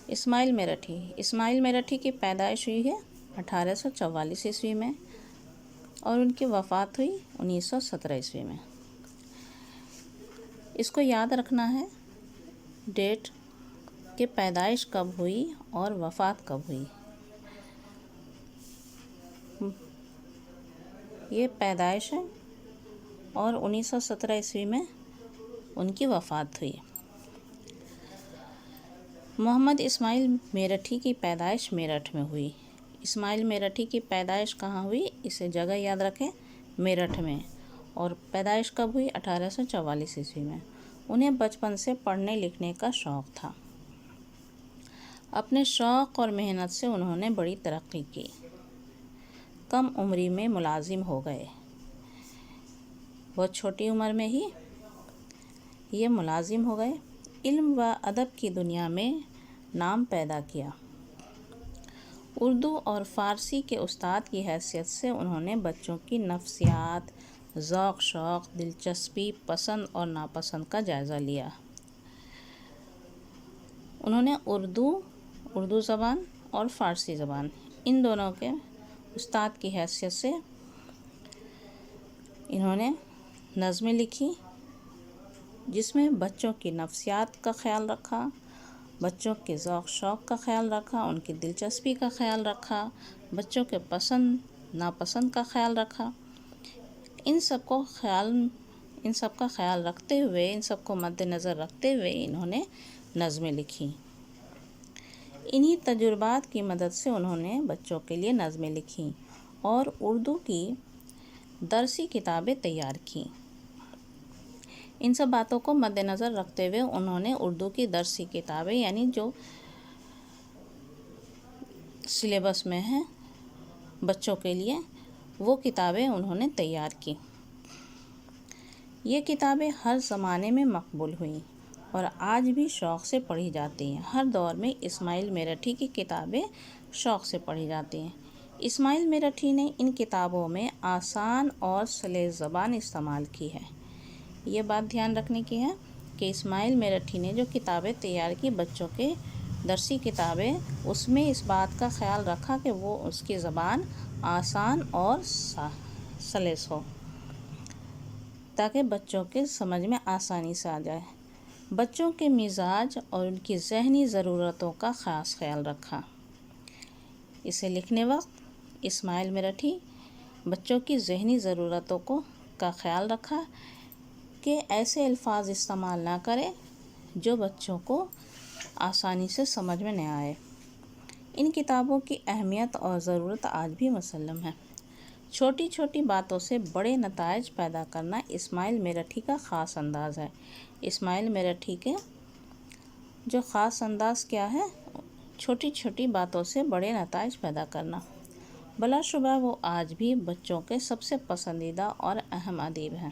اسماعیل میرٹھی کی پیدائش ہوئی ہے 1844 عیسوی میں اور ان کی وفات ہوئی 1917 عیسوی میں۔ اس کو یاد رکھنا ہے ڈیٹ کہ پیدائش کب ہوئی اور وفات کب ہوئی۔ یہ پیدائش ہے اور 1917 عیسوی میں ان کی وفات ہوئی۔ محمد اسماعیل میرٹھی کی پیدائش میرٹھ میں ہوئی۔ اسماعیل میرٹھی کی پیدائش کہاں ہوئی؟ اسے جگہ یاد رکھیں، میرٹھ میں، اور پیدائش کب ہوئی؟ 1844 عیسوی میں۔ انہیں بچپن سے پڑھنے لکھنے کا شوق تھا۔ اپنے شوق اور محنت سے انہوں نے بڑی ترقی کی۔ کم عمری میں ملازم ہو گئے۔ بہت چھوٹی عمر میں ہی یہ ملازم ہو گئے۔ علم و ادب کی دنیا میں نام پیدا کیا۔ اردو اور فارسی کے استاد کی حیثیت سے انہوں نے بچوں کی نفسیات، ذوق شوق، دلچسپی، پسند اور ناپسند کا جائزہ لیا۔ انہوں نے اردو زبان اور فارسی زبان ان دونوں کے استاد کی حیثیت سے انہوں نے نظمیں لکھی، جس میں بچوں کی نفسیات کا خیال رکھا، بچوں کے ذوق شوق کا خیال رکھا، ان کی دلچسپی کا خیال رکھا، بچوں کے پسند ناپسند کا خیال رکھا۔ ان سب کا خیال رکھتے ہوئے، ان سب کو مد نظر رکھتے ہوئے انہوں نے نظمیں لکھی۔ انہی تجربات کی مدد سے انہوں نے بچوں کے لیے نظمیں لکھیں اور اردو کی درسی کتابیں تیار کیں۔ ان سب باتوں کو مد نظر رکھتے ہوئے انہوں نے اردو کی درسی کتابیں، یعنی جو سلیبس میں ہیں بچوں کے لیے، وہ کتابیں انہوں نے تیار کی۔ یہ کتابیں ہر زمانے میں مقبول ہوئیں اور آج بھی شوق سے پڑھی جاتی ہیں۔ ہر دور میں اسماعیل میرٹھی کی کتابیں شوق سے پڑھی جاتی ہیں۔ اسماعیل میرٹھی نے ان کتابوں میں آسان اور سلیس زبان استعمال کی ہے۔ یہ بات دھیان رکھنے کی ہے کہ اسماعیل میرٹھی نے جو کتابیں تیار کی بچوں کے درسی کتابیں، اس میں اس بات کا خیال رکھا کہ وہ اس کی زبان آسان اور سلیس ہو، تاکہ بچوں کے سمجھ میں آسانی سے آ جائے۔ بچوں کے مزاج اور ان کی ذہنی ضرورتوں کا خاص خیال رکھا۔ اسے لکھنے وقت اسماعیل میرٹھی بچوں کی ذہنی ضرورتوں کا خیال رکھا کہ ایسے الفاظ استعمال نہ کرے جو بچوں کو آسانی سے سمجھ میں نہ آئے۔ ان کتابوں کی اہمیت اور ضرورت آج بھی مسلم ہے۔ چھوٹی چھوٹی باتوں سے بڑے نتائج پیدا کرنا اسماعیل میرٹھی کا خاص انداز ہے۔ اسماعیل میرٹھی کے جو خاص انداز کیا ہے؟ چھوٹی چھوٹی باتوں سے بڑے نتائج پیدا کرنا۔ بلا شبہ وہ آج بھی بچوں کے سب سے پسندیدہ اور اہم ادیب ہیں۔